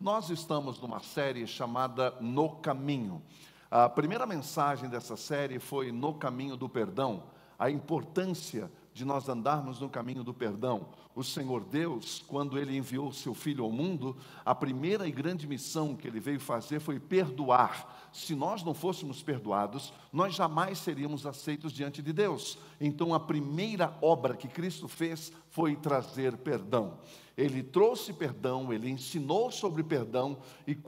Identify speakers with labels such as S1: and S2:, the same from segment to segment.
S1: Nós estamos numa série chamada No Caminho. A primeira mensagem dessa série foi No Caminho do Perdão, a importância de nós andarmos no caminho do perdão. O Senhor Deus, quando Ele enviou seu Filho ao mundo, a primeira e grande missão que Ele veio fazer foi perdoar. Se nós não fôssemos perdoados, nós jamais seríamos aceitos diante de Deus. Então a primeira obra que Cristo fez foi trazer perdão. Ele trouxe perdão, Ele ensinou sobre perdão, e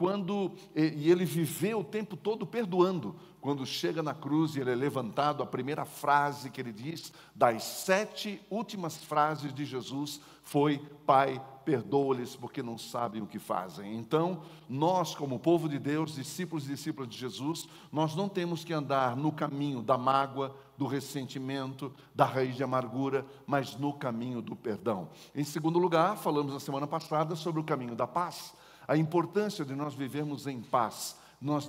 S1: Ele viveu o tempo todo perdoando. Quando chega na cruz e Ele é levantado, a primeira frase que Ele diz, das 7 últimas frases de Jesus, foi: Pai, perdoa-lhes porque não sabem o que fazem. Então, nós como povo de Deus, discípulos e discípulas de Jesus, nós não temos que andar no caminho da mágoa, do ressentimento, da raiz de amargura, mas no caminho do perdão. Em segundo lugar, falamos na semana passada sobre o caminho da paz, a importância de nós vivermos em paz, nós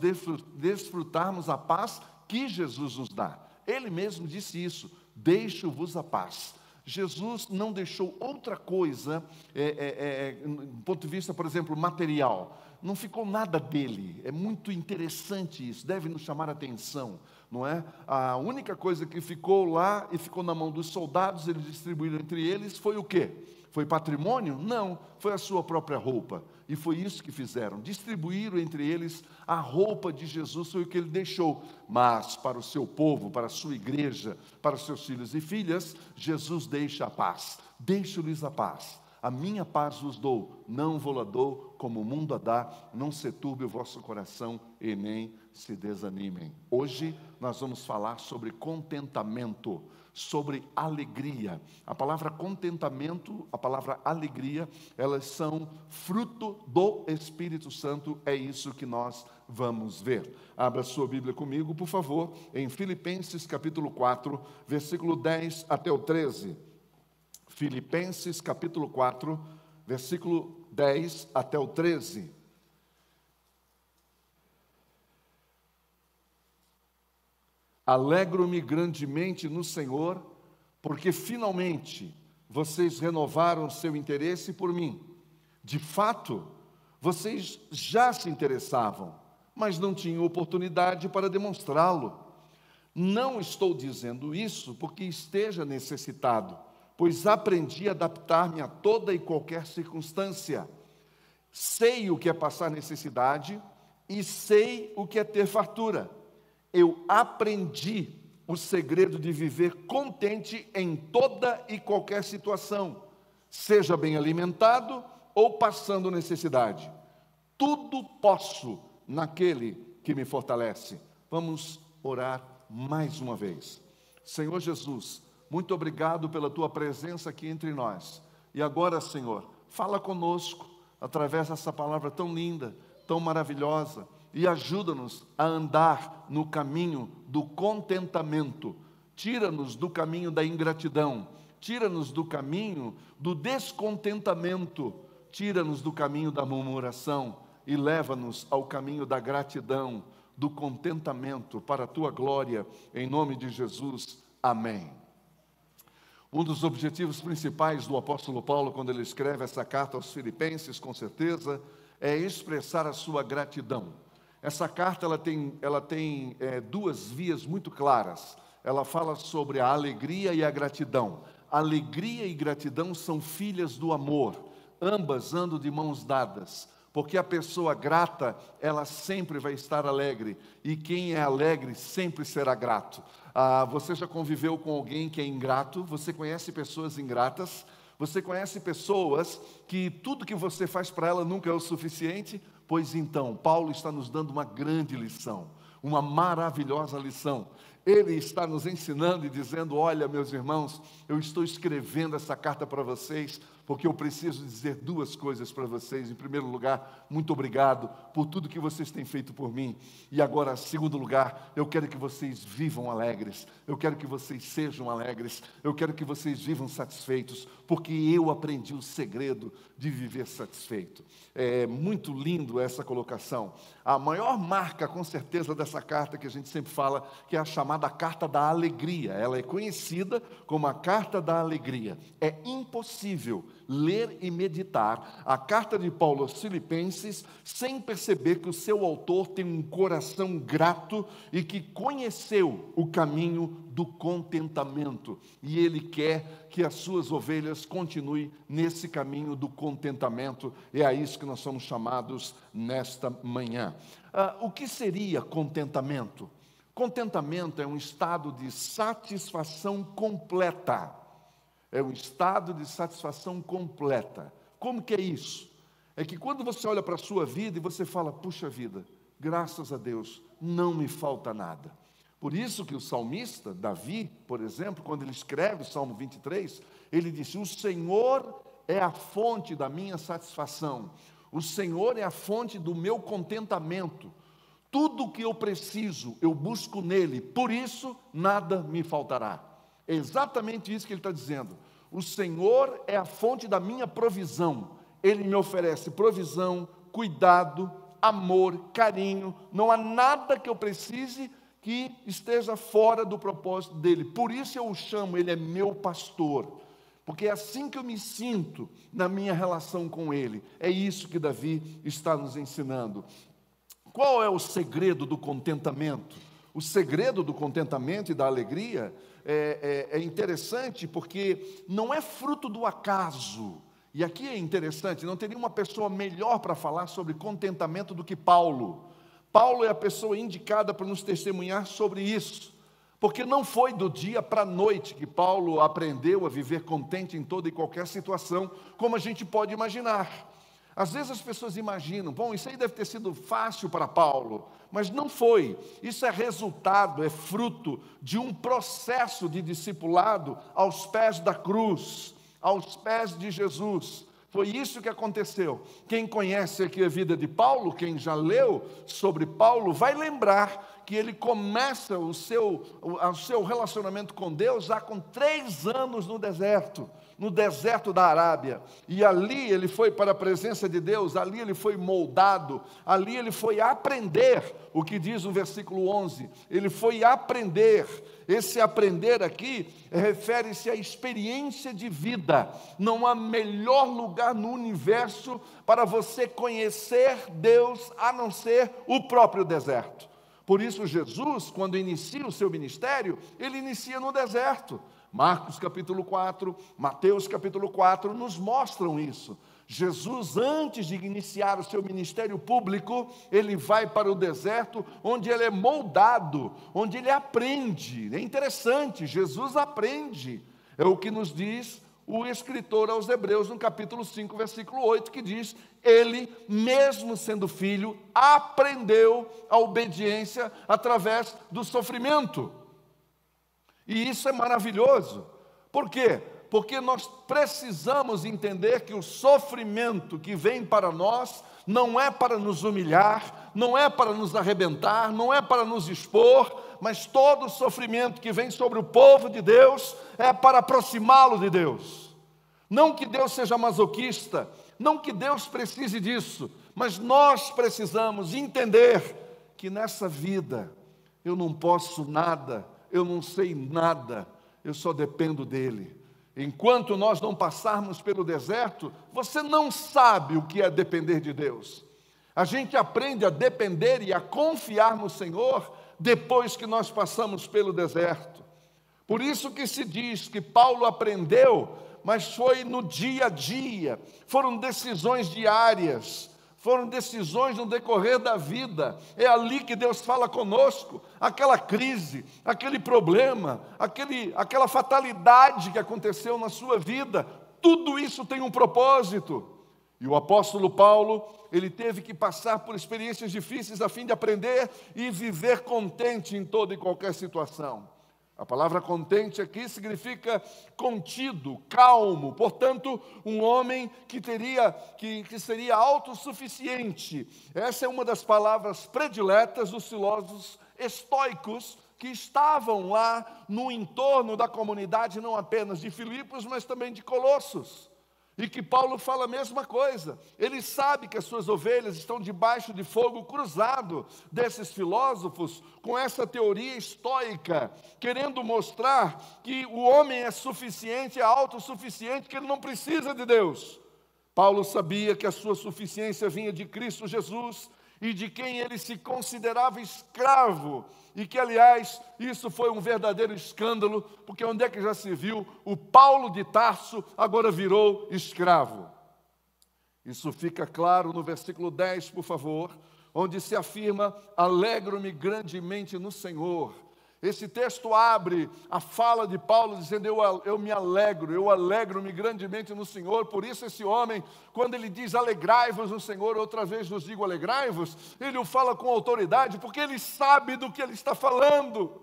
S1: desfrutarmos a paz que Jesus nos dá. Ele mesmo disse isso: deixo-vos a paz. Jesus não deixou outra coisa, do ponto de vista, por exemplo, material. Não ficou nada dele. É muito interessante isso, deve nos chamar a atenção, não é? A única coisa que ficou lá e ficou na mão dos soldados, eles distribuíram entre eles, foi o quê? Foi patrimônio? Não, foi a sua própria roupa. E foi isso que fizeram, distribuíram entre eles a roupa de Jesus, foi o que Ele deixou. Mas para o seu povo, para a sua igreja, para os seus filhos e filhas, Jesus deixa a paz. Deixo-lhes a paz. A minha paz vos dou, não vou-la dou como o mundo a dá, não se turbe o vosso coração e nem se desanimem. Hoje nós vamos falar sobre contentamento, sobre alegria. A palavra contentamento, a palavra alegria, elas são fruto do Espírito Santo, é isso que nós vamos ver. Abra sua Bíblia comigo, por favor, em Filipenses capítulo 4, versículo 10 até o 13. Filipenses capítulo 4, versículo 10 até o 13. Alegro-me grandemente no Senhor, porque finalmente vocês renovaram seu interesse por mim. De fato, vocês já se interessavam, mas não tinham oportunidade para demonstrá-lo. Não estou dizendo isso porque esteja necessitado, pois aprendi a adaptar-me a toda e qualquer circunstância. Sei o que é passar necessidade e sei o que é ter fartura. Eu aprendi o segredo de viver contente em toda e qualquer situação, seja bem alimentado ou passando necessidade. Tudo posso naquele que me fortalece. Vamos orar mais uma vez. Senhor Jesus, muito obrigado pela Tua presença aqui entre nós. E agora, Senhor, fala conosco através dessa palavra tão linda, tão maravilhosa, e ajuda-nos a andar no caminho do contentamento. Tira-nos do caminho da ingratidão, tira-nos do caminho do descontentamento, tira-nos do caminho da murmuração e leva-nos ao caminho da gratidão, do contentamento, para a Tua glória, em nome de Jesus. Amém. Um dos objetivos principais do apóstolo Paulo, quando ele escreve essa carta aos Filipenses, com certeza, é expressar a sua gratidão. Essa carta ela tem duas vias muito claras. Ela fala sobre a alegria e a gratidão. Alegria e gratidão são filhas do amor. Ambas andam de mãos dadas. Porque a pessoa grata, ela sempre vai estar alegre. E quem é alegre sempre será grato. Você já conviveu com alguém que é ingrato? Você conhece pessoas ingratas? Você conhece pessoas que tudo que você faz para ela nunca é o suficiente? Pois então, Paulo está nos dando uma grande lição, uma maravilhosa lição. Ele está nos ensinando e dizendo: olha, meus irmãos, eu estou escrevendo essa carta para vocês, porque eu preciso dizer duas coisas para vocês. Em primeiro lugar, muito obrigado por tudo que vocês têm feito por mim. E agora, em segundo lugar, eu quero que vocês vivam alegres. Eu quero que vocês sejam alegres. Eu quero que vocês vivam satisfeitos, porque eu aprendi o segredo de viver satisfeito. É muito lindo essa colocação. A maior marca, com certeza, dessa carta que a gente sempre fala, que é a chamada chamada a carta da alegria. Ela é conhecida como a carta da alegria. É impossível ler e meditar a carta de Paulo aos Filipenses sem perceber que o seu autor tem um coração grato e que conheceu o caminho do contentamento. E ele quer que as suas ovelhas continuem nesse caminho do contentamento. É a isso que nós somos chamados nesta manhã. O que seria contentamento? Contentamento é um estado de satisfação completa. É um estado de satisfação completa. Como que é isso? É que quando você olha para a sua vida e você fala, puxa vida, graças a Deus, não me falta nada. Por isso que o salmista, Davi, por exemplo, quando ele escreve o Salmo 23, ele disse, o Senhor é a fonte da minha satisfação. O Senhor é a fonte do meu contentamento. Tudo o que eu preciso, eu busco nele, por isso nada me faltará. É exatamente isso que ele está dizendo. O Senhor é a fonte da minha provisão. Ele me oferece provisão, cuidado, amor, carinho. Não há nada que eu precise que esteja fora do propósito dele. Por isso eu o chamo, ele é meu pastor. Porque é assim que eu me sinto na minha relação com ele. É isso que Davi está nos ensinando. Qual é o segredo do contentamento? O segredo do contentamento e da alegria é interessante porque não é fruto do acaso. E aqui é interessante, não teria uma pessoa melhor para falar sobre contentamento do que Paulo. Paulo é a pessoa indicada para nos testemunhar sobre isso. Porque não foi do dia para a noite que Paulo aprendeu a viver contente em toda e qualquer situação, como a gente pode imaginar. Às vezes as pessoas imaginam, bom, isso aí deve ter sido fácil para Paulo, mas não foi. Isso é resultado, é fruto de um processo de discipulado aos pés da cruz, aos pés de Jesus. Foi isso que aconteceu. Quem conhece aqui a vida de Paulo, quem já leu sobre Paulo, vai lembrar que ele começa o seu relacionamento com Deus já com 3 anos no deserto da Arábia. E ali ele foi para a presença de Deus, ali ele foi moldado, ali ele foi aprender, o que diz o versículo 11, ele foi aprender. Esse aprender aqui refere-se à experiência de vida. Não há melhor lugar no universo para você conhecer Deus a não ser o próprio deserto. Por isso Jesus, quando inicia o seu ministério, ele inicia no deserto. Marcos capítulo 4, Mateus capítulo 4 nos mostram isso. Jesus, antes de iniciar o seu ministério público, ele vai para o deserto, onde ele é moldado, onde ele aprende. É interessante, Jesus aprende. É o que nos diz o escritor aos Hebreus, no capítulo 5, versículo 8, que diz, ele, mesmo sendo filho, aprendeu a obediência através do sofrimento. E isso é maravilhoso. Por quê? Porque nós precisamos entender que o sofrimento que vem para nós não é para nos humilhar, não é para nos arrebentar, não é para nos expor, mas todo o sofrimento que vem sobre o povo de Deus é para aproximá-lo de Deus. Não que Deus seja masoquista, não que Deus precise disso, mas nós precisamos entender que nessa vida eu não posso nada, eu não sei nada, eu só dependo dele. Enquanto nós não passarmos pelo deserto, você não sabe o que é depender de Deus. A gente aprende a depender e a confiar no Senhor depois que nós passamos pelo deserto. Por isso que se diz que Paulo aprendeu, mas foi no dia a dia, foram decisões diárias, foram decisões no decorrer da vida. É ali que Deus fala conosco. Aquela crise, aquele problema, aquela fatalidade que aconteceu na sua vida, tudo isso tem um propósito. E o apóstolo Paulo, ele teve que passar por experiências difíceis a fim de aprender e viver contente em toda e qualquer situação. A palavra contente aqui significa contido, calmo, portanto, um homem que seria autossuficiente. Essa é uma das palavras prediletas dos filósofos estoicos que estavam lá no entorno da comunidade, não apenas de Filipos, mas também de Colossos. e que Paulo fala a mesma coisa. Ele sabe que as suas ovelhas estão debaixo de fogo cruzado desses filósofos com essa teoria estoica, querendo mostrar que o homem é suficiente, é autossuficiente, que ele não precisa de Deus. Paulo sabia que a sua suficiência vinha de Cristo Jesus e de quem ele se considerava escravo, e que, aliás, isso foi um verdadeiro escândalo, porque onde é que já se viu o Paulo de Tarso agora virou escravo? Isso fica claro no versículo 10, por favor, onde se afirma: alegro-me grandemente no Senhor. Esse texto abre a fala de Paulo dizendo: eu me alegro, eu alegro-me grandemente no Senhor. Por isso esse homem, quando ele diz alegrai-vos no Senhor, outra vez vos digo alegrai-vos, ele o fala com autoridade, porque ele sabe do que ele está falando.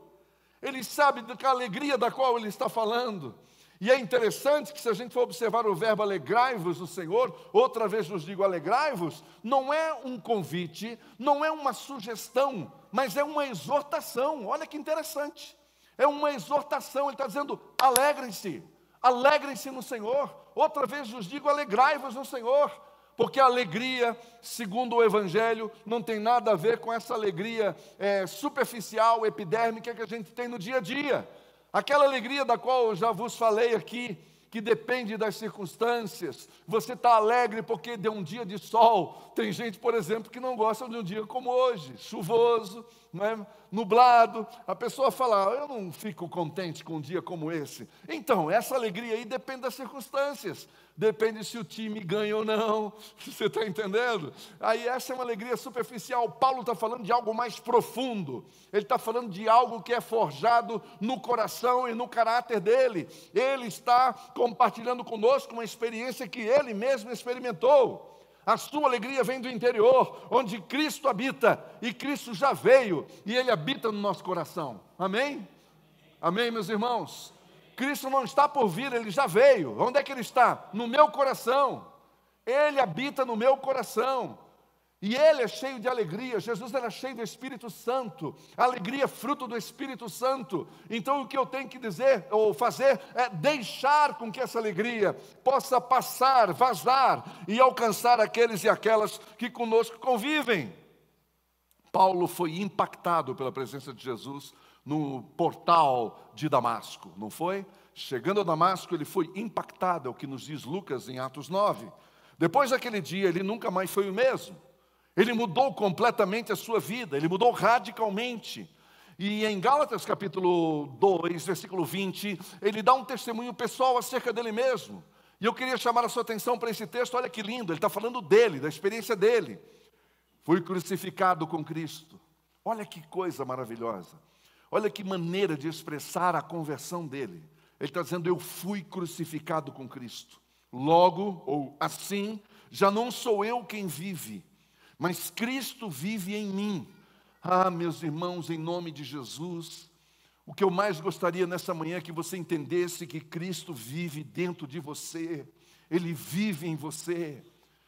S1: Ele sabe da alegria da qual ele está falando. E é interessante que, se a gente for observar o verbo alegrai-vos no Senhor, outra vez vos digo alegrai-vos, não é um convite, não é uma sugestão, mas é uma exortação. Olha que interessante, é uma exortação. Ele está dizendo: alegrem-se, alegrem-se no Senhor. Outra vez vos digo alegrai-vos no Senhor, porque a alegria, segundo o Evangelho, não tem nada a ver com essa alegria superficial, epidérmica que a gente tem no dia a dia. Aquela alegria da qual eu já vos falei aqui, que depende das circunstâncias. Você está alegre porque deu um dia de sol. Tem gente, por exemplo, que não gosta de um dia como hoje, chuvoso, nublado. A pessoa fala: eu não fico contente com um dia como esse. Então, essa alegria aí depende das circunstâncias. Depende se o time ganha ou não. Você está entendendo? Aí essa é uma alegria superficial. Paulo está falando de algo mais profundo. Ele está falando de algo que é forjado no coração e no caráter dele. Ele está compartilhando conosco uma experiência que ele mesmo experimentou. A sua alegria vem do interior, onde Cristo habita, e Cristo já veio, e Ele habita no nosso coração. Amém? Amém, meus irmãos? Cristo não está por vir, Ele já veio. Onde é que Ele está? No meu coração. Ele habita no meu coração. E Ele é cheio de alegria. Jesus era cheio do Espírito Santo. A alegria é fruto do Espírito Santo. Então o que eu tenho que dizer ou fazer é deixar com que essa alegria possa passar, vazar e alcançar aqueles e aquelas que conosco convivem. Paulo foi impactado pela presença de Jesus no portal de Damasco, não foi? Chegando a Damasco, ele foi impactado, é o que nos diz Lucas em Atos 9. Depois daquele dia, ele nunca mais foi o mesmo. Ele mudou completamente a sua vida, ele mudou radicalmente. E em Gálatas capítulo 2, versículo 20, ele dá um testemunho pessoal acerca dele mesmo. E eu queria chamar a sua atenção para esse texto. Olha que lindo, ele está falando dele, da experiência dele. Fui crucificado com Cristo. Olha que coisa maravilhosa. Olha que maneira de expressar a conversão dele. Ele está dizendo: eu fui crucificado com Cristo. Logo, ou assim, já não sou eu quem vive, mas Cristo vive em mim. Ah, meus irmãos, em nome de Jesus, o que eu mais gostaria nessa manhã é que você entendesse que Cristo vive dentro de você. Ele vive em você.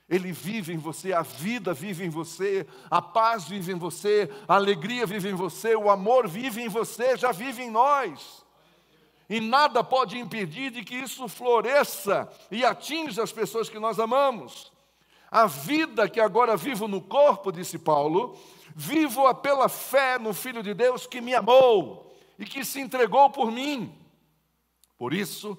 S1: Ele vive em você, a vida vive em você, a paz vive em você, a alegria vive em você, o amor vive em você, já vive em nós. E nada pode impedir de que isso floresça e atinja as pessoas que nós amamos. A vida que agora vivo no corpo, disse Paulo, vivo-a pela fé no Filho de Deus que me amou e que se entregou por mim. Por isso,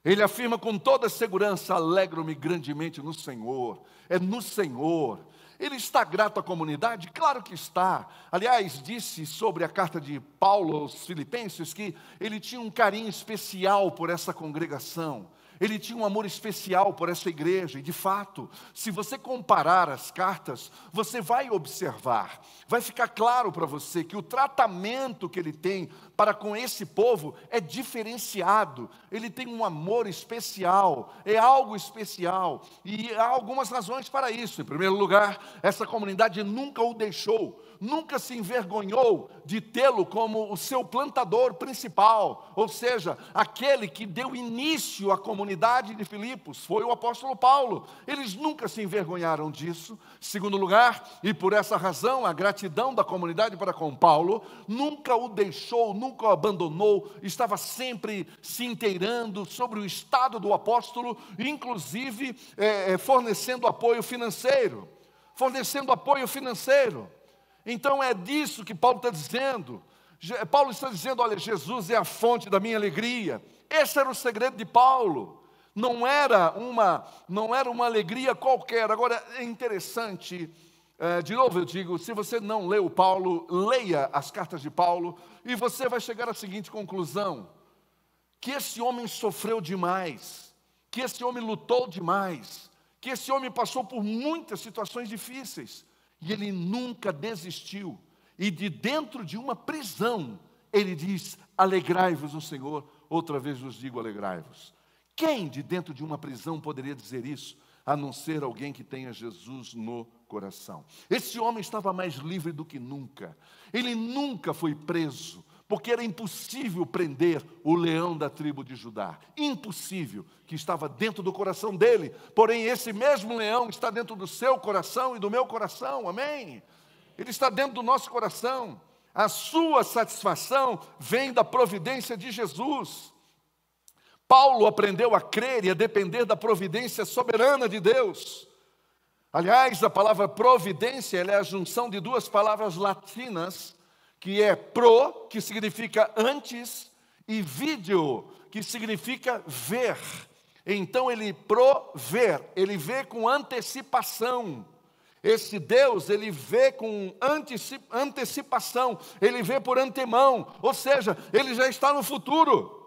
S1: ele afirma com toda segurança: alegro-me grandemente no Senhor. É no Senhor. Ele está grato à comunidade? Claro que está. Aliás, disse sobre a carta de Paulo aos Filipenses que ele tinha um carinho especial por essa congregação. Ele tinha um amor especial por essa igreja. E de fato, se você comparar as cartas, você vai observar, vai ficar claro para você que o tratamento que ele tem para com esse povo é diferenciado. Ele tem um amor especial, é algo especial. E há algumas razões para isso. Em primeiro lugar, essa comunidade nunca o deixou, nunca se envergonhou de tê-lo como o seu plantador principal, ou seja, aquele que deu início à comunidade comunidade de Filipos foi o apóstolo Paulo. Eles nunca se envergonharam disso. Segundo lugar, e por essa razão, a gratidão da comunidade para com Paulo nunca o deixou, nunca o abandonou, estava sempre se inteirando sobre o estado do apóstolo, inclusive fornecendo apoio financeiro. Então é disso que Paulo está dizendo. Paulo está dizendo, olha, Jesus é a fonte da minha alegria. Esse era o segredo de Paulo. Não era uma alegria qualquer. Agora, é interessante, de novo eu digo, se você não leu Paulo, leia as cartas de Paulo, e você vai chegar à seguinte conclusão: que esse homem sofreu demais, que esse homem lutou demais, que esse homem passou por muitas situações difíceis, e ele nunca desistiu. E de dentro de uma prisão, ele diz, alegrai-vos no Senhor, outra vez vos digo, alegrai-vos. Quem de dentro de uma prisão poderia dizer isso, a não ser alguém que tenha Jesus no coração? Esse homem estava mais livre do que nunca. Ele nunca foi preso, porque era impossível prender o leão da tribo de Judá. Impossível, que estava dentro do coração dele. Porém, esse mesmo leão está dentro do seu coração e do meu coração, amém? Ele está dentro do nosso coração. A sua satisfação vem da providência de Jesus. Paulo aprendeu a crer e a depender da providência soberana de Deus. Aliás, a palavra providência ela é a junção de duas palavras latinas, que é pro, que significa antes, e vídeo, que significa ver. Então ele provê, ele vê com antecipação. Esse Deus, ele vê com antecipação, ele vê por antemão, ou seja, ele já está no futuro.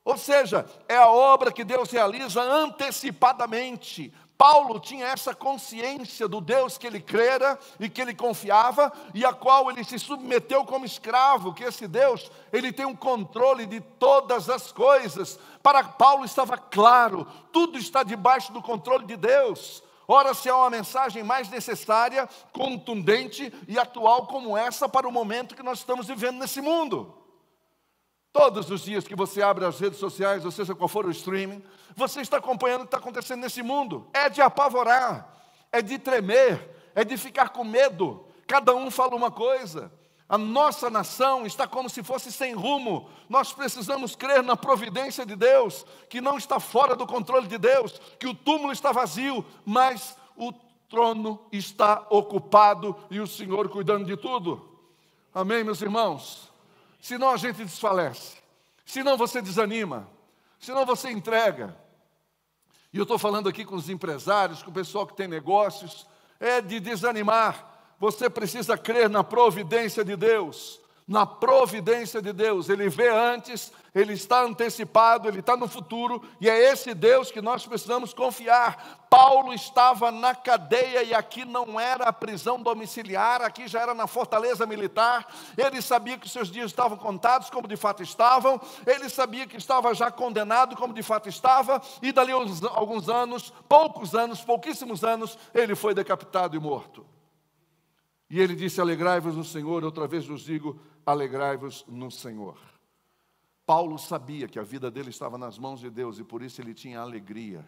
S1: Ou seja, é a obra que Deus realiza antecipadamente. Paulo tinha essa consciência do Deus que ele crera e que ele confiava, e a qual ele se submeteu como escravo, que esse Deus, ele tem um controle de todas as coisas. Para Paulo estava claro, tudo está debaixo do controle de Deus. Ora, se há uma mensagem mais necessária, contundente e atual como essa para o momento que nós estamos vivendo nesse mundo. Todos os dias que você abre as redes sociais, ou seja, qual for o streaming, você está acompanhando o que está acontecendo nesse mundo. É de apavorar, é de tremer, é de ficar com medo. Cada um fala uma coisa. A nossa nação está como se fosse sem rumo. Nós precisamos crer na providência de Deus, que não está fora do controle de Deus, que o túmulo está vazio, mas o trono está ocupado e o Senhor cuidando de tudo. Amém, meus irmãos? Senão a gente desfalece, senão você desanima, senão você entrega. E eu estou falando aqui com os empresários, com o pessoal que tem negócios, é de desanimar. Você precisa crer na providência de Deus, na providência de Deus. Ele vê antes, ele está antecipado, ele está no futuro, e é esse Deus que nós precisamos confiar. Paulo estava na cadeia, e aqui não era a prisão domiciliar, aqui já era na fortaleza militar. Ele sabia que os seus dias estavam contados, como de fato estavam, ele sabia que estava já condenado, como de fato estava, e dali alguns anos, pouquíssimos anos, ele foi decapitado e morto. E ele disse, alegrai-vos no Senhor, outra vez vos digo, alegrai-vos no Senhor. Paulo sabia que a vida dele estava nas mãos de Deus, e por isso ele tinha alegria.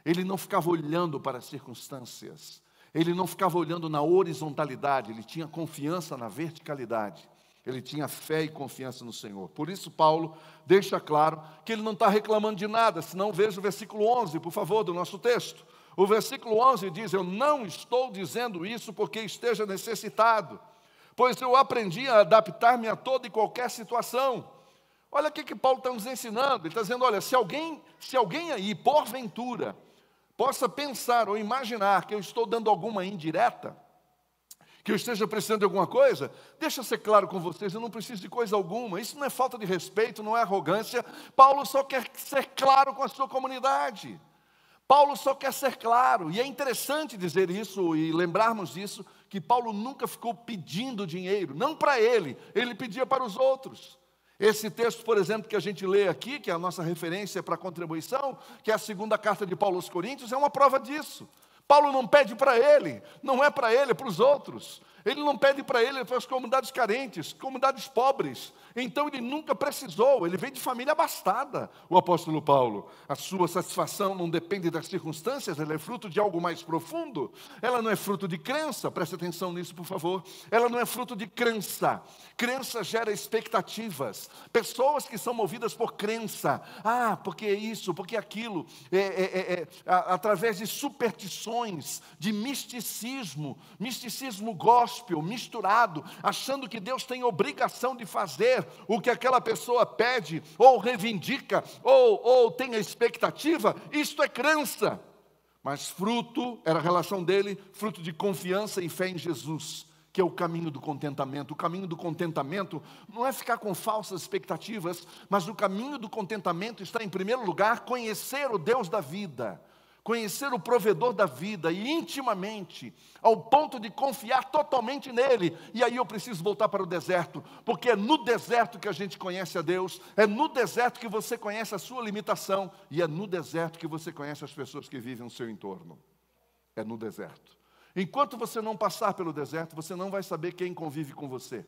S1: Ele não ficava olhando para as circunstâncias, ele não ficava olhando na horizontalidade, ele tinha confiança na verticalidade, ele tinha fé e confiança no Senhor. Por isso Paulo deixa claro que ele não está reclamando de nada, senão veja o versículo 11, por favor, do nosso texto. O versículo 11 diz, eu não estou dizendo isso porque esteja necessitado, pois eu aprendi a adaptar-me a toda e qualquer situação. Olha o que Paulo está nos ensinando. Ele está dizendo, olha, se alguém aí, porventura, possa pensar ou imaginar que eu estou dando alguma indireta, que eu esteja precisando de alguma coisa, deixa eu ser claro com vocês, eu não preciso de coisa alguma. Isso não é falta de respeito, não é arrogância. Paulo só quer ser claro com a sua comunidade. Paulo só quer ser claro, e é interessante dizer isso e lembrarmos disso, que Paulo nunca ficou pedindo dinheiro, não para ele pedia para os outros. Esse texto, por exemplo, que a gente lê aqui, que é a nossa referência para a contribuição, que é a segunda carta de Paulo aos Coríntios, é uma prova disso. Paulo não pede para ele, não é para ele, é para os outros. Ele não pede para ele para as comunidades carentes, comunidades pobres. Então ele nunca precisou, ele vem de família abastada, o apóstolo Paulo. A sua satisfação não depende das circunstâncias, ela é fruto de algo mais profundo. Ela não é fruto de crença, preste atenção nisso, por favor. Ela não é fruto de crença. Crença gera expectativas. Pessoas que são movidas por crença, porque isso, porque aquilo, através de superstições, de misticismo gospel misturado, achando que Deus tem obrigação de fazer o que aquela pessoa pede, ou reivindica, ou tem a expectativa. Isto é crença. Mas fruto, era a relação dele, fruto de confiança e fé em Jesus, que é o caminho do contentamento. O caminho do contentamento não é ficar com falsas expectativas, mas o caminho do contentamento está, em primeiro lugar, conhecer o Deus da vida, conhecer o provedor da vida, e intimamente, ao ponto de confiar totalmente nele. E aí eu preciso voltar para o deserto, porque é no deserto que a gente conhece a Deus, é no deserto que você conhece a sua limitação, e é no deserto que você conhece as pessoas que vivem no seu entorno. É no deserto. Enquanto você não passar pelo deserto, você não vai saber quem convive com você.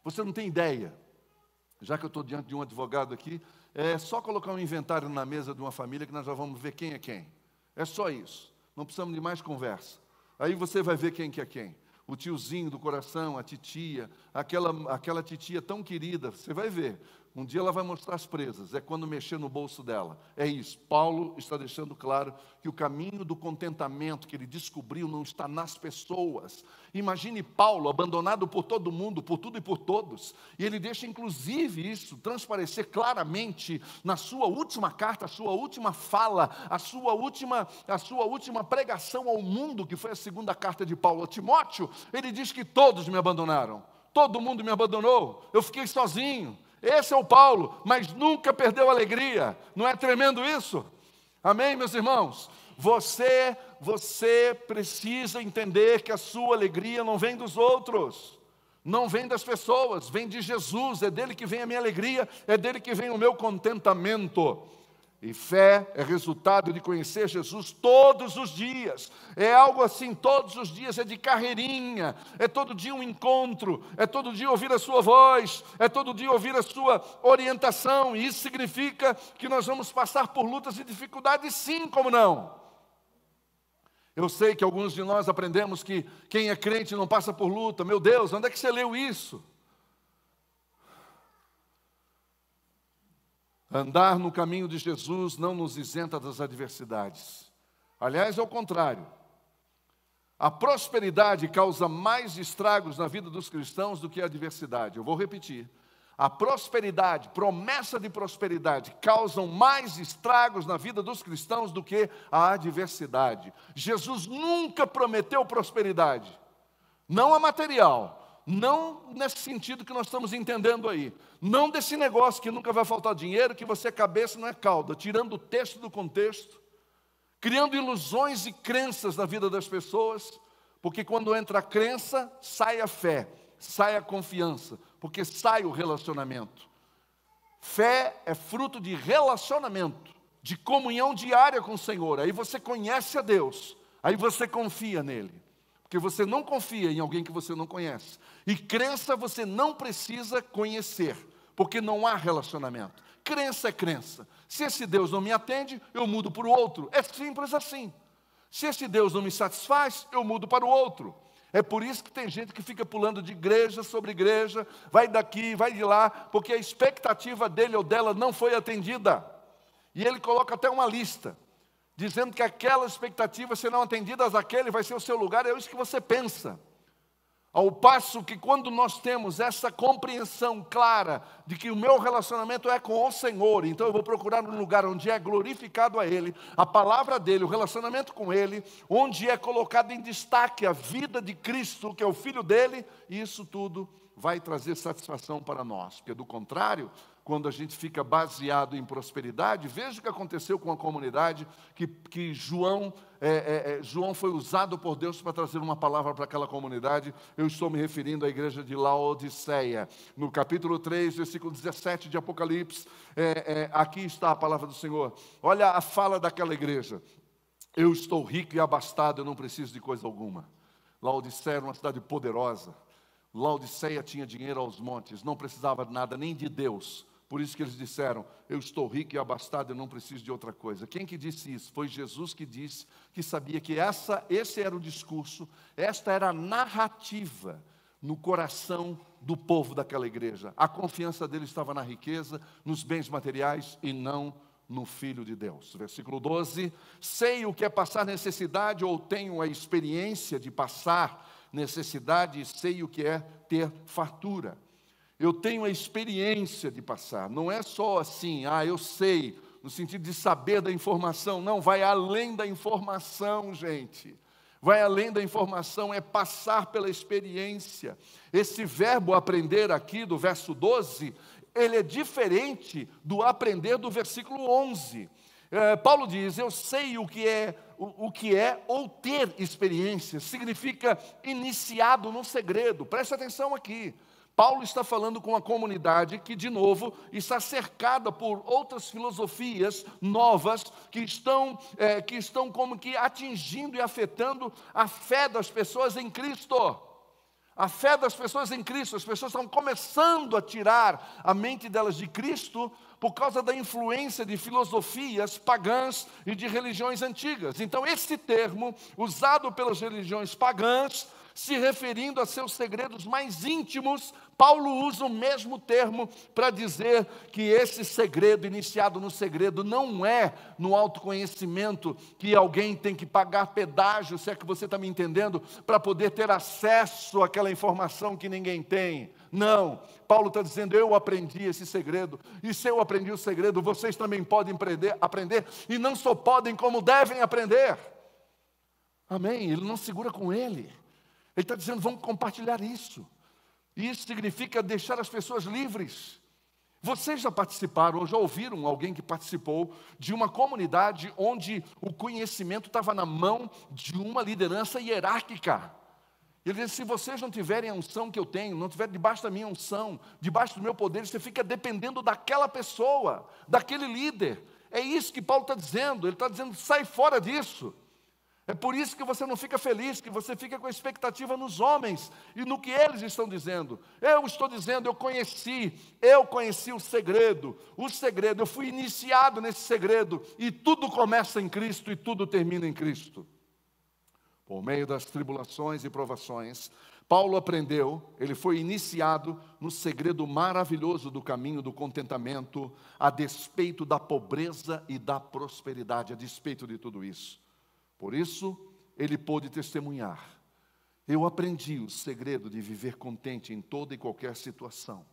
S1: Você não tem ideia. Já que eu estou diante de um advogado aqui, é só colocar um inventário na mesa de uma família que nós já vamos ver quem é quem. É só isso. Não precisamos de mais conversa. Aí você vai ver quem que é quem. O tiozinho do coração, a titia, aquela titia tão querida, você vai ver. Um dia ela vai mostrar as presas, é quando mexer no bolso dela. É isso, Paulo está deixando claro que o caminho do contentamento que ele descobriu não está nas pessoas. Imagine Paulo abandonado por todo mundo, por tudo e por todos. E ele deixa inclusive isso transparecer claramente na sua última carta, a sua última fala, a sua última pregação ao mundo, que foi a segunda carta de Paulo a Timóteo. Ele diz que todos me abandonaram, todo mundo me abandonou, eu fiquei sozinho. Esse é o Paulo, mas nunca perdeu a alegria. Não é tremendo isso? Amém, meus irmãos? Você precisa entender que a sua alegria não vem dos outros, não vem das pessoas, vem de Jesus. É dele que vem a minha alegria, é dele que vem o meu contentamento. E fé é resultado de conhecer Jesus todos os dias. É algo assim, todos os dias, é de carreirinha. É todo dia um encontro, é todo dia ouvir a sua voz, é todo dia ouvir a sua orientação. E isso significa que nós vamos passar por lutas e dificuldades, sim, como não? Eu sei que alguns de nós aprendemos que quem é crente não passa por luta. Meu Deus, onde é que você leu isso? Andar no caminho de Jesus não nos isenta das adversidades. Aliás, é o contrário. A prosperidade causa mais estragos na vida dos cristãos do que a adversidade. Eu vou repetir. A prosperidade, promessa de prosperidade, causam mais estragos na vida dos cristãos do que a adversidade. Jesus nunca prometeu prosperidade. Não a material. Não nesse sentido que nós estamos entendendo aí. Não desse negócio que nunca vai faltar dinheiro, que você é cabeça e não é cauda. Tirando o texto do contexto, criando ilusões e crenças na vida das pessoas, porque quando entra a crença, sai a fé, sai a confiança, porque sai o relacionamento. Fé é fruto de relacionamento, de comunhão diária com o Senhor. Aí você conhece a Deus, aí você confia nele. Porque você não confia em alguém que você não conhece. E crença você não precisa conhecer, porque não há relacionamento. Crença é crença. Se esse Deus não me atende, eu mudo para o outro. É simples assim. Se esse Deus não me satisfaz, eu mudo para o outro. É por isso que tem gente que fica pulando de igreja sobre igreja, vai daqui, vai de lá, porque a expectativa dele ou dela não foi atendida. E ele coloca até uma lista, dizendo que aquelas expectativas serão atendidas, aquele vai ser o seu lugar, é isso que você pensa. Ao passo que quando nós temos essa compreensão clara de que o meu relacionamento é com o Senhor, então eu vou procurar um lugar onde é glorificado a Ele, a palavra dEle, o relacionamento com Ele, onde é colocado em destaque a vida de Cristo, que é o Filho dEle, e isso tudo vai trazer satisfação para nós, porque do contrário, quando a gente fica baseado em prosperidade, veja o que aconteceu com a comunidade, que João foi usado por Deus para trazer uma palavra para aquela comunidade. Eu estou me referindo à igreja de Laodiceia. No capítulo 3, versículo 17 de Apocalipse, aqui está a palavra do Senhor. Olha a fala daquela igreja. Eu estou rico e abastado, eu não preciso de coisa alguma. Laodiceia era uma cidade poderosa. Laodiceia tinha dinheiro aos montes, não precisava de nada, nem de Deus. Por isso que eles disseram, eu estou rico e abastado, eu não preciso de outra coisa. Quem que disse isso? Foi Jesus que disse, que sabia que esse era o discurso, esta era a narrativa no coração do povo daquela igreja. A confiança deles estava na riqueza, nos bens materiais e não no Filho de Deus. Versículo 12, sei o que é passar necessidade, ou tenho a experiência de passar necessidade, e sei o que é ter fartura. Eu tenho a experiência de passar, não é só assim, eu sei, no sentido de saber da informação, não, vai além da informação, gente. Vai além da informação, é passar pela experiência. Esse verbo aprender aqui do verso 12, ele é diferente do aprender do versículo 11. Paulo diz, eu sei o que é ou ter experiência, significa iniciado no segredo. Preste atenção aqui. Paulo está falando com uma comunidade que, de novo, está cercada por outras filosofias novas que estão como que atingindo e afetando a fé das pessoas em Cristo. A fé das pessoas em Cristo. As pessoas estão começando a tirar a mente delas de Cristo por causa da influência de filosofias pagãs e de religiões antigas. Então, esse termo, usado pelas religiões pagãs, se referindo a seus segredos mais íntimos, Paulo usa o mesmo termo para dizer que esse segredo, iniciado no segredo, não é no autoconhecimento que alguém tem que pagar pedágio, se é que você está me entendendo, para poder ter acesso àquela informação que ninguém tem. Não, Paulo está dizendo, eu aprendi esse segredo, e se eu aprendi o segredo, vocês também podem aprender, e não só podem, como devem aprender. Amém? Ele não segura com ele. Ele está dizendo, vamos compartilhar isso. Isso significa deixar as pessoas livres. Vocês já participaram, ou já ouviram alguém que participou de uma comunidade onde o conhecimento estava na mão de uma liderança hierárquica. Ele diz, se vocês não tiverem a unção que eu tenho, não tiverem debaixo da minha unção, debaixo do meu poder, você fica dependendo daquela pessoa, daquele líder. É isso que Paulo está dizendo. Ele está dizendo, sai fora disso. É por isso que você não fica feliz, que você fica com a expectativa nos homens e no que eles estão dizendo. Eu estou dizendo, eu conheci o segredo, eu fui iniciado nesse segredo, e tudo começa em Cristo e tudo termina em Cristo. Por meio das tribulações e provações, Paulo aprendeu, ele foi iniciado no segredo maravilhoso do caminho do contentamento, a despeito da pobreza e da prosperidade, a despeito de tudo isso. Por isso, ele pôde testemunhar. Eu aprendi o segredo de viver contente em toda e qualquer situação.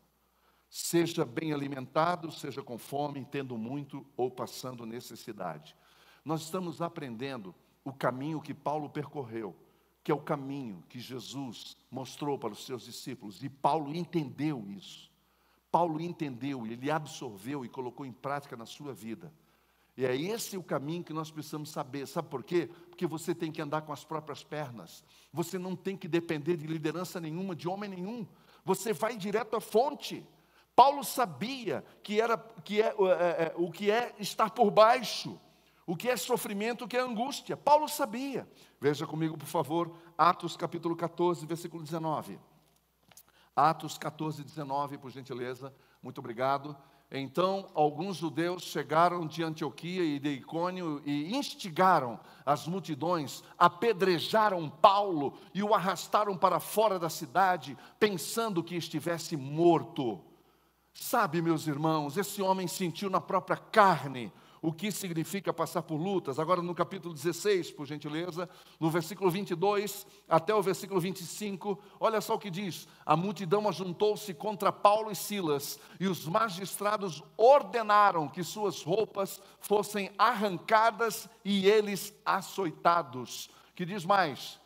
S1: Seja bem alimentado, seja com fome, tendo muito ou passando necessidade. Nós estamos aprendendo o caminho que Paulo percorreu, que é o caminho que Jesus mostrou para os seus discípulos. E Paulo entendeu isso. Paulo entendeu, ele absorveu e colocou em prática na sua vida. E é esse o caminho que nós precisamos saber. Sabe por quê? Porque você tem que andar com as próprias pernas. Você não tem que depender de liderança nenhuma, de homem nenhum. Você vai direto à fonte. Paulo sabia o que é estar por baixo, o que é sofrimento, o que é angústia. Paulo sabia. Veja comigo, por favor, Atos capítulo 14, versículo 19. Atos 14, 19, por gentileza. Muito obrigado. Então, alguns judeus chegaram de Antioquia e de Icônio e instigaram as multidões, apedrejaram Paulo e o arrastaram para fora da cidade, pensando que estivesse morto. Sabe, meus irmãos, esse homem sentiu na própria carne o que significa passar por lutas. Agora no capítulo 16, por gentileza, no versículo 22 até o versículo 25, olha só o que diz: a multidão ajuntou-se contra Paulo e Silas, e os magistrados ordenaram que suas roupas fossem arrancadas e eles açoitados. Que diz mais?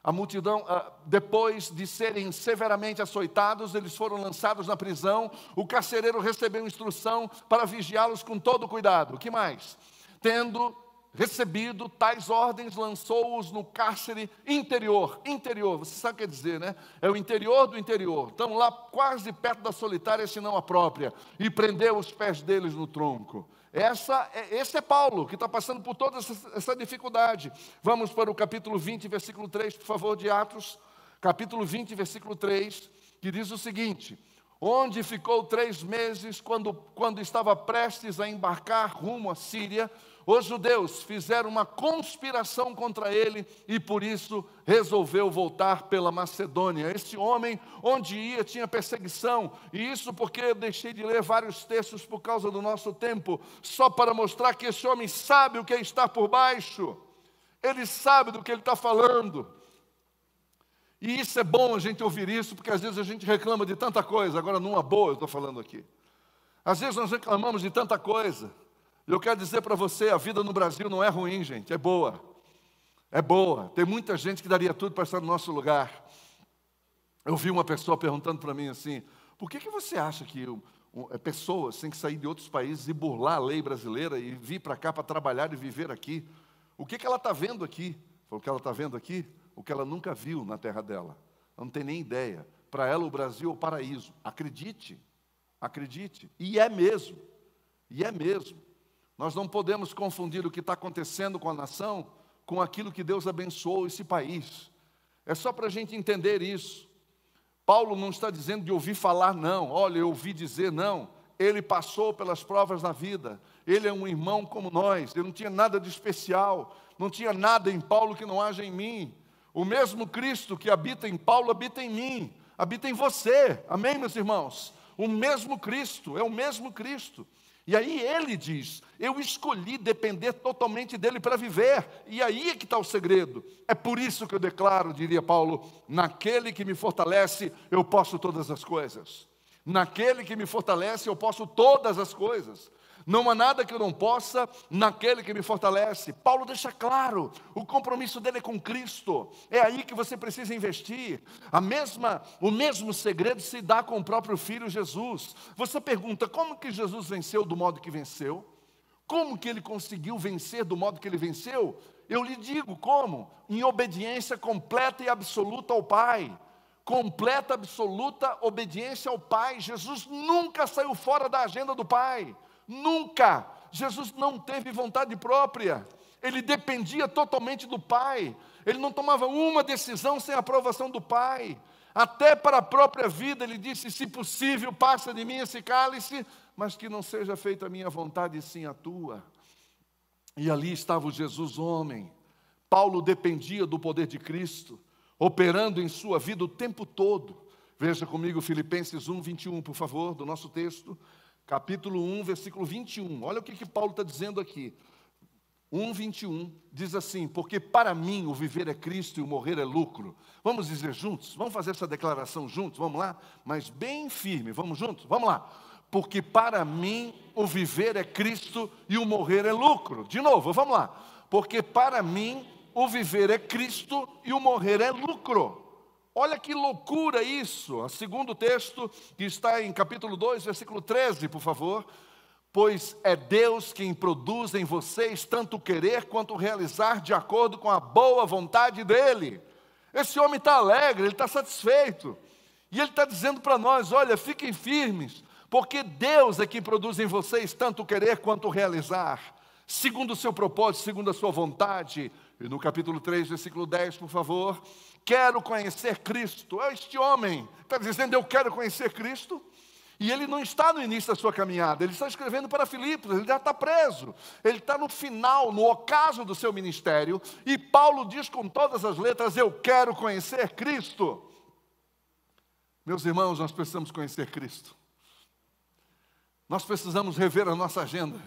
S1: A multidão, depois de serem severamente açoitados, eles foram lançados na prisão. O carcereiro recebeu instrução para vigiá-los com todo cuidado. O que mais? Tendo recebido tais ordens, lançou-os no cárcere interior. Interior, você sabe o que quer dizer, né? É o interior do interior. Estão lá quase perto da solitária, se não a própria. E prendeu os pés deles no tronco. Esse é Paulo, que está passando por toda essa dificuldade. Vamos para o capítulo 20, versículo 3, por favor, de Atos. Capítulo 20, versículo 3, que diz o seguinte: onde ficou 3 meses, quando estava prestes a embarcar rumo à Síria, os judeus fizeram uma conspiração contra ele e por isso resolveu voltar pela Macedônia. Este homem, onde ia, tinha perseguição, e isso porque eu deixei de ler vários textos por causa do nosso tempo, só para mostrar que esse homem sabe o que está por baixo, ele sabe do que ele está falando. E isso é bom a gente ouvir isso, porque às vezes a gente reclama de tanta coisa. Agora, numa boa, eu estou falando aqui. Às vezes nós reclamamos de tanta coisa. Eu quero dizer para você, a vida no Brasil não é ruim, gente, é boa. É boa. Tem muita gente que daria tudo para estar no nosso lugar. Eu vi uma pessoa perguntando para mim assim: por que você acha que pessoas têm que sair de outros países e burlar a lei brasileira e vir para cá para trabalhar e viver aqui? O que ela está vendo aqui? O que ela está vendo aqui? O que ela nunca viu na terra dela. Ela não tem nem ideia. Para ela o Brasil é o paraíso. Acredite, acredite. E é mesmo. E é mesmo. Nós não podemos confundir o que está acontecendo com a nação com aquilo que Deus abençoou esse país. É só para a gente entender isso. Paulo não está dizendo de ouvir falar, não. Olha, eu ouvi dizer, não. Ele passou pelas provas na vida. Ele é um irmão como nós. Ele não tinha nada de especial. Não tinha nada em Paulo que não haja em mim. O mesmo Cristo que habita em Paulo habita em mim, habita em você. Amém, meus irmãos? O mesmo Cristo, é o mesmo Cristo. E aí ele diz: eu escolhi depender totalmente dele para viver. E aí é que está o segredo. É por isso que eu declaro, diria Paulo, naquele que me fortalece, eu posso todas as coisas. Naquele que me fortalece, eu posso todas as coisas. Não há nada que eu não possa naquele que me fortalece. Paulo deixa claro, o compromisso dele é com Cristo. É aí que você precisa investir. O mesmo segredo se dá com o próprio Filho Jesus. Você pergunta, como que Jesus venceu do modo que venceu? Como que ele conseguiu vencer do modo que ele venceu? Eu lhe digo como: em obediência completa e absoluta ao Pai. Completa, absoluta obediência ao Pai. Jesus nunca saiu fora da agenda do Pai. Nunca. Jesus não teve vontade própria. Ele dependia totalmente do Pai. Ele não tomava uma decisão sem a aprovação do Pai. Até para a própria vida ele disse: se possível, passa de mim esse cálice, mas que não seja feita a minha vontade e sim a tua. E ali estava o Jesus homem. Paulo dependia do poder de Cristo, operando em sua vida o tempo todo. Veja comigo Filipenses 1, 21, por favor, do nosso texto. Capítulo 1, versículo 21. Olha o que Paulo está dizendo aqui. 1, 21, diz assim: porque para mim o viver é Cristo e o morrer é lucro. Vamos dizer juntos? Vamos fazer essa declaração juntos? Vamos lá? Mas bem firme, vamos juntos? Vamos lá. Porque para mim o viver é Cristo e o morrer é lucro. De novo, vamos lá. Porque para mim o viver é Cristo e o morrer é lucro. Olha que loucura isso. O segundo texto, que está em capítulo 2, versículo 13, por favor. Pois é Deus quem produz em vocês tanto querer quanto realizar de acordo com a boa vontade dEle. Esse homem está alegre, ele está satisfeito. E ele está dizendo para nós: olha, fiquem firmes, porque Deus é quem produz em vocês tanto querer quanto realizar, segundo o seu propósito, segundo a sua vontade. E no capítulo 3, versículo 10, por favor: quero conhecer Cristo. Este homem está dizendo: eu quero conhecer Cristo. E ele não está no início da sua caminhada, ele está escrevendo para Filipos, ele já está preso. Ele está no final, no ocaso do seu ministério. E Paulo diz com todas as letras: eu quero conhecer Cristo. Meus irmãos, nós precisamos conhecer Cristo. Nós precisamos rever a nossa agenda.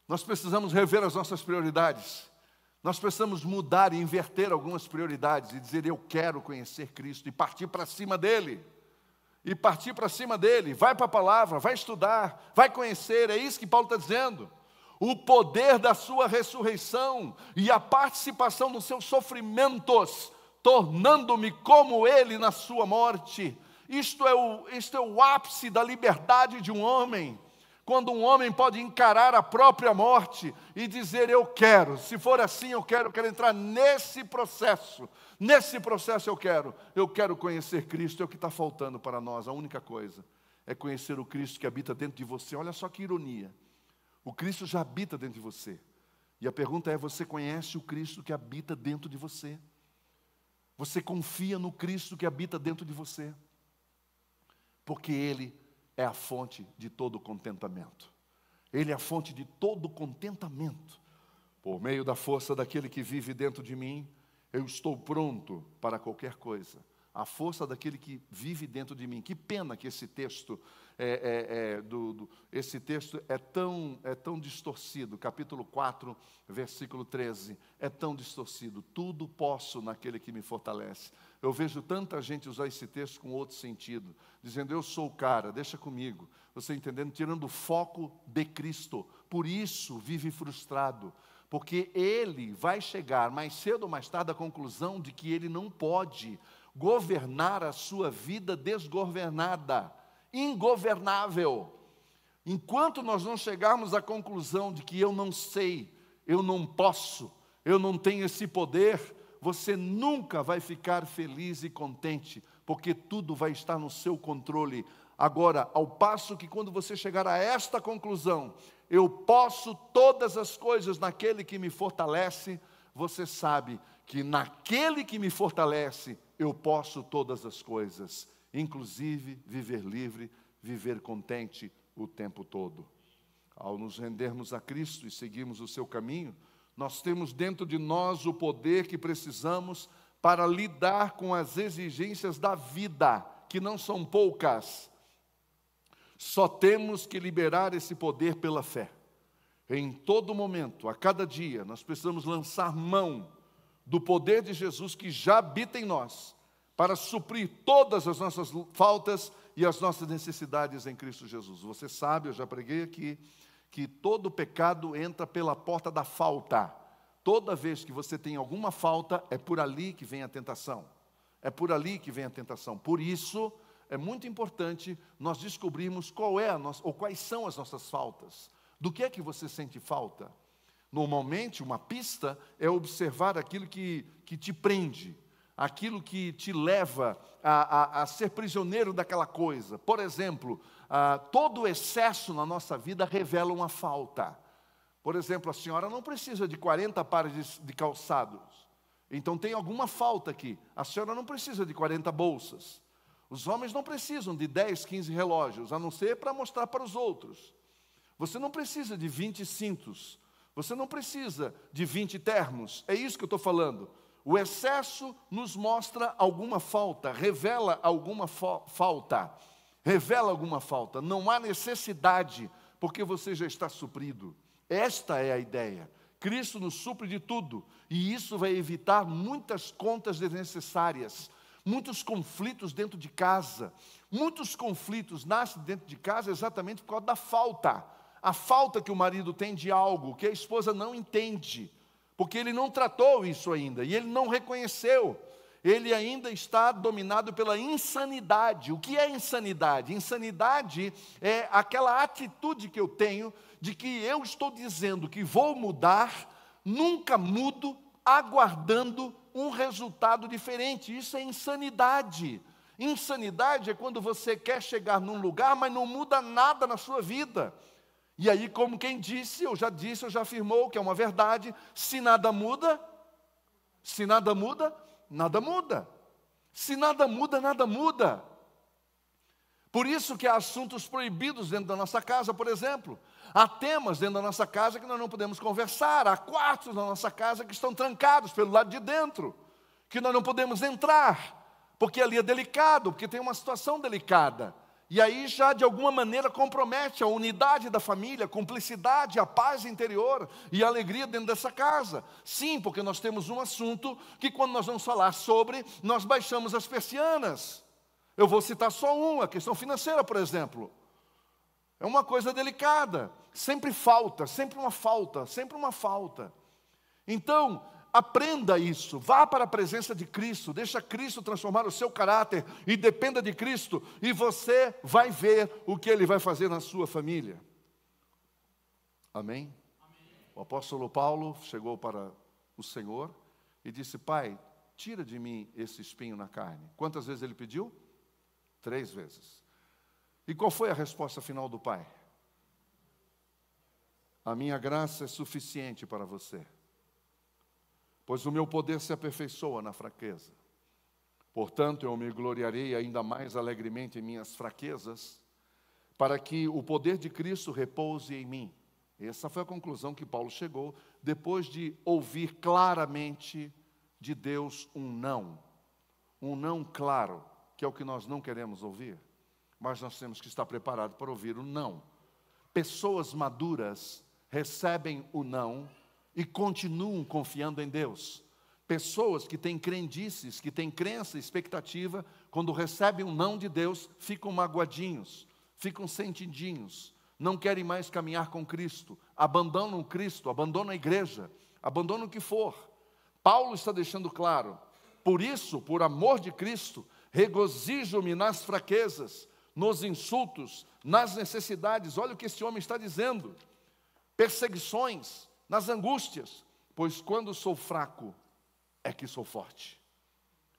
S1: Nós precisamos rever as nossas prioridades. Nós precisamos mudar e inverter algumas prioridades e dizer: eu quero conhecer Cristo, e partir para cima dEle. E partir para cima dEle. Vai para a palavra, vai estudar, vai conhecer. É isso que Paulo está dizendo. O poder da sua ressurreição e a participação nos seus sofrimentos, tornando-me como Ele na sua morte. Isto é o ápice da liberdade de um homem. Quando um homem pode encarar a própria morte e dizer: eu quero, se for assim eu quero entrar nesse processo. Nesse processo eu quero conhecer Cristo. É o que está faltando para nós. A única coisa é conhecer o Cristo que habita dentro de você. Olha só que ironia. O Cristo já habita dentro de você. E a pergunta é: você conhece o Cristo que habita dentro de você? Você confia no Cristo que habita dentro de você? Porque Ele é a fonte de todo contentamento. Ele é a fonte de todo contentamento. Por meio da força daquele que vive dentro de mim, eu estou pronto para qualquer coisa. A força daquele que vive dentro de mim. Que pena que esse texto esse texto é tão distorcido. Capítulo 4, versículo 13. É tão distorcido. Tudo posso naquele que me fortalece. Eu vejo tanta gente usar esse texto com outro sentido, dizendo: eu sou o cara, deixa comigo. Você entendendo? Tirando o foco de Cristo. Por isso vive frustrado. Porque ele vai chegar mais cedo ou mais tarde à conclusão de que ele não pode governar a sua vida desgovernada, ingovernável. Enquanto nós não chegarmos à conclusão de que eu não sei, eu não posso, eu não tenho esse poder, você nunca vai ficar feliz e contente, porque tudo vai estar no seu controle. Agora, ao passo que quando você chegar a esta conclusão, eu posso todas as coisas naquele que me fortalece, você sabe que naquele que me fortalece, eu posso todas as coisas, inclusive viver livre, viver contente o tempo todo. Ao nos rendermos a Cristo e seguirmos o seu caminho, nós temos dentro de nós o poder que precisamos para lidar com as exigências da vida, que não são poucas. Só temos que liberar esse poder pela fé. Em todo momento, a cada dia, nós precisamos lançar mão do poder de Jesus que já habita em nós, para suprir todas as nossas faltas e as nossas necessidades em Cristo Jesus. Você sabe, eu já preguei aqui, que todo pecado entra pela porta da falta. Toda vez que você tem alguma falta, é por ali que vem a tentação. É por ali que vem a tentação. Por isso, é muito importante nós descobrirmos qual é a nossa, ou quais são as nossas faltas. Do que é que você sente falta? Normalmente, uma pista é observar aquilo que te prende, aquilo que te leva a ser prisioneiro daquela coisa. Por exemplo, todo excesso na nossa vida revela uma falta. Por exemplo, a senhora não precisa de 40 pares de calçados. Então tem alguma falta aqui. A senhora não precisa de 40 bolsas. Os homens não precisam de 10, 15 relógios, a não ser para mostrar para os outros. Você não precisa de 20 cintos. Você não precisa de 20 termos. É isso que eu estou falando. O excesso nos mostra alguma falta, revela alguma falta. Revela alguma falta. Não há necessidade, porque você já está suprido. Esta é a ideia. Cristo nos supre de tudo. E isso vai evitar muitas contas desnecessárias, muitos conflitos dentro de casa. Muitos conflitos nascem dentro de casa exatamente por causa da falta. A falta que o marido tem de algo que a esposa não entende, porque ele não tratou isso ainda, e ele não reconheceu. Ele ainda está dominado pela insanidade. O que é insanidade? Insanidade é aquela atitude que eu tenho de que eu estou dizendo que vou mudar, nunca mudo, aguardando um resultado diferente. Isso é insanidade. Insanidade é quando você quer chegar num lugar, mas não muda nada na sua vida. E aí, como quem disse, eu já afirmou que é uma verdade: se nada muda, nada muda. Se nada muda, nada muda. Por isso que há assuntos proibidos dentro da nossa casa, por exemplo. Há temas dentro da nossa casa que nós não podemos conversar. Há quartos na nossa casa que estão trancados pelo lado de dentro, que nós não podemos entrar, porque ali é delicado, porque tem uma situação delicada. E aí já de alguma maneira compromete a unidade da família, a cumplicidade, a paz interior e a alegria dentro dessa casa. Sim, porque nós temos um assunto que quando nós vamos falar sobre, nós baixamos as persianas. Eu vou citar só um, a questão financeira, por exemplo. É uma coisa delicada, sempre falta, sempre uma falta, sempre uma falta. Então, aprenda isso, vá para a presença de Cristo, deixa Cristo transformar o seu caráter e dependa de Cristo, e você vai ver o que Ele vai fazer na sua família. Amém? O apóstolo Paulo chegou para o Senhor e disse: Pai, tira de mim esse espinho na carne. Quantas vezes ele pediu? 3 vezes. E qual foi a resposta final do Pai? a minha graça é suficiente para você, pois o meu poder se aperfeiçoa na fraqueza. Portanto, eu me gloriarei ainda mais alegremente em minhas fraquezas, para que o poder de Cristo repouse em mim. Essa foi a conclusão que Paulo chegou, depois de ouvir claramente de Deus um não claro, que é o que nós não queremos ouvir, mas nós temos que estar preparados para ouvir o não. Pessoas maduras recebem o não e continuam confiando em Deus. Pessoas que têm crendices, que têm crença e expectativa, quando recebem um não de Deus, ficam magoadinhos, ficam sentidinhos, não querem mais caminhar com Cristo, abandonam Cristo, abandonam a igreja, abandonam o que for. Paulo está deixando claro: por isso, por amor de Cristo, regozijo-me nas fraquezas, nos insultos, nas necessidades. Olha o que esse homem está dizendo: perseguições, nas angústias, pois quando sou fraco, é que sou forte.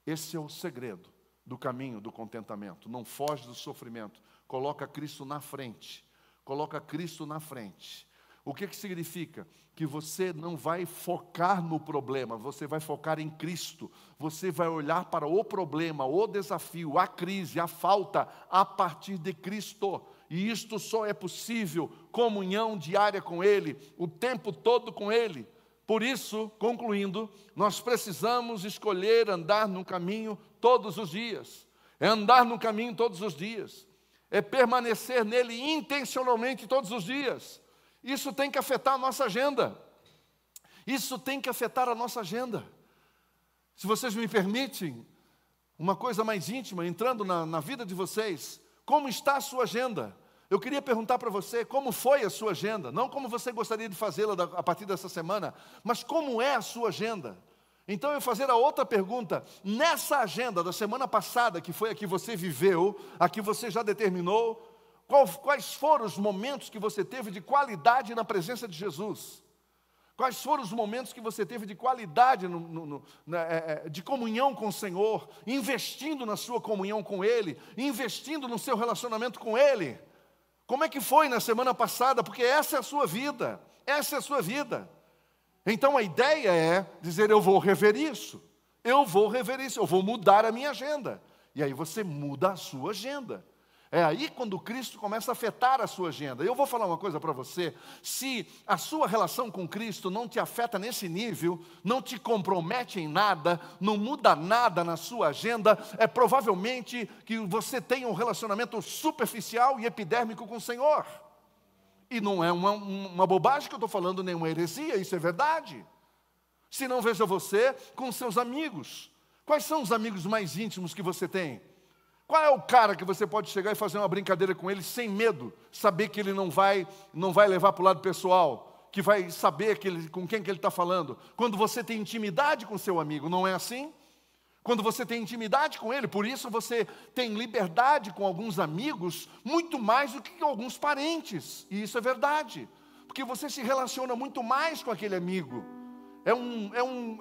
S1: Esse é o segredo do caminho do contentamento. Não foge do sofrimento, coloca Cristo na frente. Coloca Cristo na frente. O que significa? Que você não vai focar no problema, você vai focar em Cristo. Você vai olhar para o problema, o desafio, a crise, a falta, a partir de Cristo. E isto só é possível comunhão diária com Ele, o tempo todo com Ele. Por isso, concluindo, nós precisamos escolher andar no caminho todos os dias. É andar no caminho todos os dias. É permanecer nele intencionalmente todos os dias. Isso tem que afetar a nossa agenda. Isso tem que afetar a nossa agenda. Se vocês me permitem, uma coisa mais íntima, entrando na vida de vocês, como está a sua agenda? Eu queria perguntar para você, como foi a sua agenda? Não como você gostaria de fazê-la a partir dessa semana, mas como é a sua agenda? Então eu vou fazer a outra pergunta: nessa agenda da semana passada, que foi a que você viveu, a que você já determinou, quais foram os momentos que você teve de qualidade na presença de Jesus? Quais foram os momentos que você teve de qualidade, de comunhão com o Senhor, investindo na sua comunhão com Ele, investindo no seu relacionamento com Ele? Como é que foi na semana passada? Porque essa é a sua vida, essa é a sua vida. Então a ideia é dizer: eu vou rever isso, eu vou mudar a minha agenda. E aí você muda a sua agenda. É aí quando Cristo começa a afetar a sua agenda. Eu vou falar uma coisa para você: se a sua relação com Cristo não te afeta nesse nível, não te compromete em nada, não muda nada na sua agenda, é provavelmente que você tem um relacionamento superficial e epidérmico com o Senhor. E não é uma bobagem que eu estou falando, nem uma heresia, isso é verdade. Se não, veja você com seus amigos. Quais são os amigos mais íntimos que você tem? Qual é o cara que você pode chegar e fazer uma brincadeira com ele sem medo, saber que ele não vai levar para o lado pessoal, que vai saber com quem que ele está falando? Quando você tem intimidade com seu amigo, não é assim? Quando você tem intimidade com ele, por isso você tem liberdade com alguns amigos, muito mais do que com alguns parentes. E isso é verdade, porque você se relaciona muito mais com aquele amigo.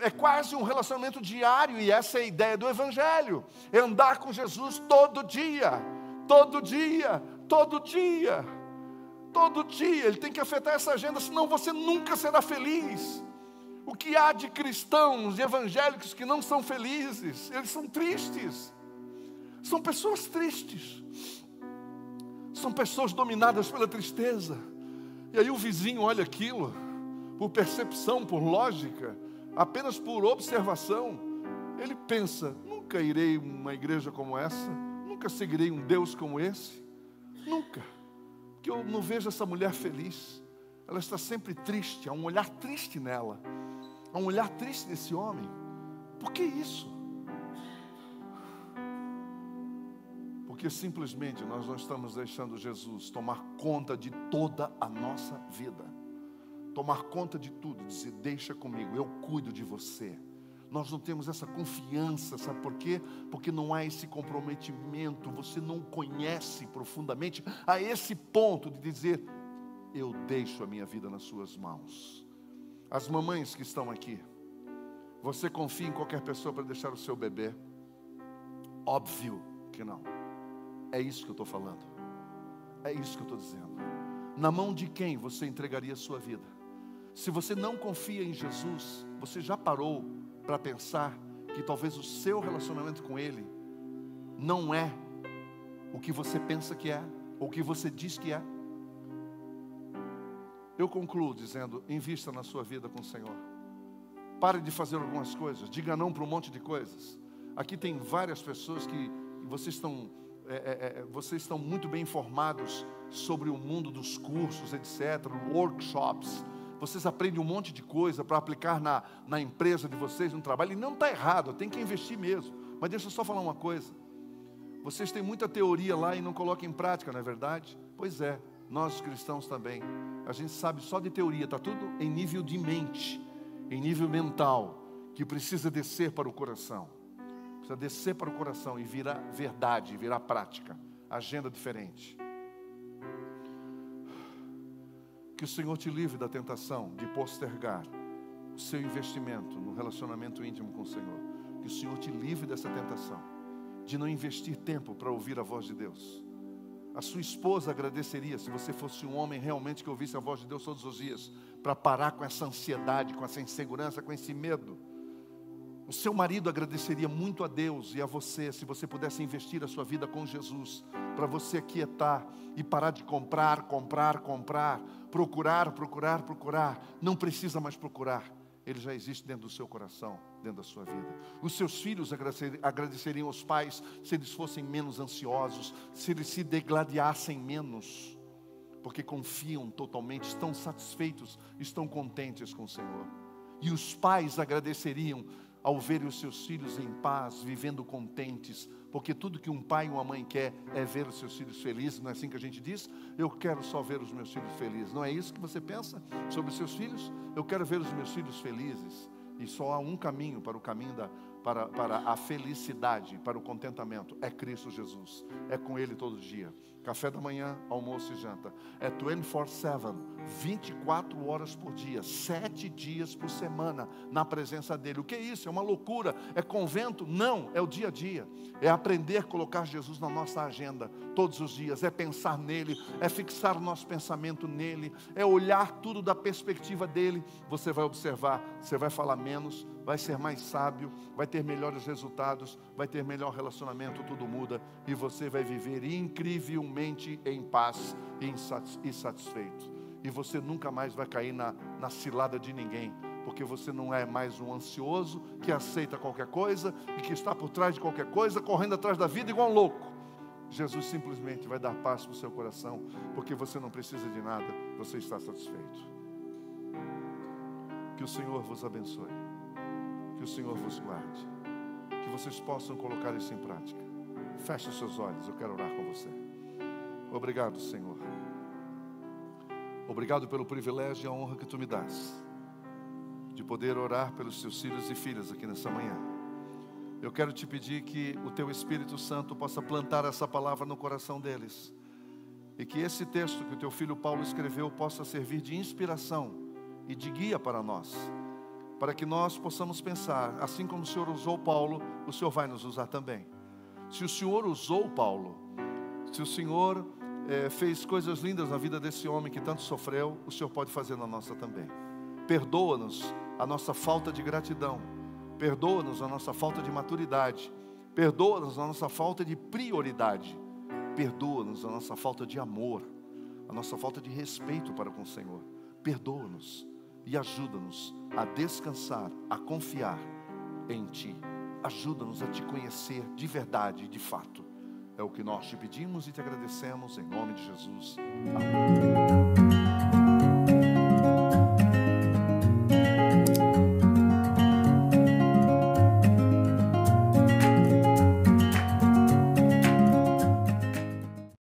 S1: É quase um relacionamento diário, e essa é a ideia do Evangelho. É andar com Jesus todo dia, todo dia, todo dia, todo dia. Ele tem que afetar essa agenda, senão você nunca será feliz. O que há de cristãos e evangélicos que não são felizes? Eles são tristes. São pessoas tristes. São pessoas dominadas pela tristeza. E aí o vizinho olha aquilo, por percepção, por lógica, apenas por observação, ele pensa: nunca irei a uma igreja como essa, nunca seguirei um Deus como esse, nunca, porque eu não vejo essa mulher feliz, ela está sempre triste, há um olhar triste nela, há um olhar triste nesse homem. Por que isso? Porque simplesmente nós não estamos deixando Jesus tomar conta de toda a nossa vida. Tomar conta de tudo, dizer: deixa comigo, eu cuido de você. Nós não temos essa confiança, sabe por quê? Porque não há esse comprometimento, você não conhece profundamente a esse ponto de dizer: eu deixo a minha vida nas suas mãos. As mamães que estão aqui, você confia em qualquer pessoa para deixar o seu bebê? Óbvio que não. É isso que eu estou falando, é isso que eu estou dizendo. na mão de quem você entregaria a sua vida? Se você não confia em Jesus, você já parou para pensar que talvez o seu relacionamento com Ele não é o que você pensa que é, ou o que você diz que é? Eu concluo dizendo, invista na sua vida com o Senhor. Pare de fazer algumas coisas, diga não para um monte de coisas. Aqui tem várias pessoas que vocês estão muito bem informados sobre o mundo dos cursos, etc., workshops. Vocês aprendem um monte de coisa para aplicar na empresa de vocês, no trabalho, e não está errado, tem que investir mesmo. Mas deixa eu só falar uma coisa. Vocês têm muita teoria lá e não colocam em prática, não é verdade? Pois é, nós cristãos também. A gente sabe só de teoria, está tudo em nível de mente, em nível mental, que precisa descer para o coração. Precisa descer para o coração e virar verdade, virar prática. Agenda diferente. Que o Senhor te livre da tentação de postergar o seu investimento no relacionamento íntimo com o Senhor. Que o Senhor te livre dessa tentação de não investir tempo para ouvir a voz de Deus. A sua esposa agradeceria se você fosse um homem realmente que ouvisse a voz de Deus todos os dias, para parar com essa ansiedade, com essa insegurança, com esse medo. O seu marido agradeceria muito a Deus e a você se você pudesse investir a sua vida com Jesus, para você aquietar e parar de comprar, procurar. Não precisa mais procurar. Ele já existe dentro do seu coração, dentro da sua vida. Os seus filhos agradeceriam aos pais se eles fossem menos ansiosos, se eles se degladiassem menos, porque confiam totalmente, estão satisfeitos, estão contentes com o Senhor. E os pais agradeceriam ao verem os seus filhos em paz, vivendo contentes, porque tudo que um pai e uma mãe quer é ver os seus filhos felizes. Não é assim que a gente diz? Eu quero só ver os meus filhos felizes. Não é isso que você pensa sobre os seus filhos? Eu quero ver os meus filhos felizes. E só há um caminho para o caminho para a felicidade, para o contentamento. É Cristo Jesus. É com Ele todo dia. Café da manhã, almoço e janta. É 24/7, 24 horas por dia, 7 dias por semana, na presença dEle. O que é isso? É uma loucura? É convento? Não, é o dia a dia. É aprender a colocar Jesus na nossa agenda todos os dias. É pensar nele, é fixar o nosso pensamento nele, é olhar tudo da perspectiva dEle. Você vai observar, você vai falar menos, vai ser mais sábio, vai ter melhores resultados, vai ter melhor relacionamento, tudo muda, e você vai viver incrivelmente em paz e satisfeito. E você nunca mais vai cair na cilada de ninguém, porque você não é mais um ansioso que aceita qualquer coisa e que está por trás de qualquer coisa, correndo atrás da vida igual um louco. Jesus simplesmente vai dar paz para o seu coração, porque você não precisa de nada, você está satisfeito. Que o Senhor vos abençoe, que o Senhor vos guarde, que vocês possam colocar isso em prática. Feche os seus olhos, eu quero orar com você. Obrigado, Senhor. Obrigado pelo privilégio e a honra que Tu me dás de poder orar pelos Teus filhos e filhas aqui nessa manhã. Eu quero Te pedir que o Teu Espírito Santo possa plantar essa palavra no coração deles, e que esse texto que o Teu filho Paulo escreveu possa servir de inspiração e de guia para nós, para que nós possamos pensar, assim como o Senhor usou Paulo, o Senhor vai nos usar também. Se o Senhor usou Paulo, se o Senhor fez coisas lindas na vida desse homem que tanto sofreu, o Senhor pode fazer na nossa também. Perdoa-nos a nossa falta de gratidão, perdoa-nos a nossa falta de maturidade, perdoa-nos a nossa falta de prioridade, perdoa-nos a nossa falta de amor, a nossa falta de respeito para com o Senhor. Perdoa-nos e ajuda-nos a descansar, a confiar em Ti. Ajuda-nos a Te conhecer de verdade e de fato. É o que nós Te pedimos e Te agradecemos em nome de Jesus. Amém.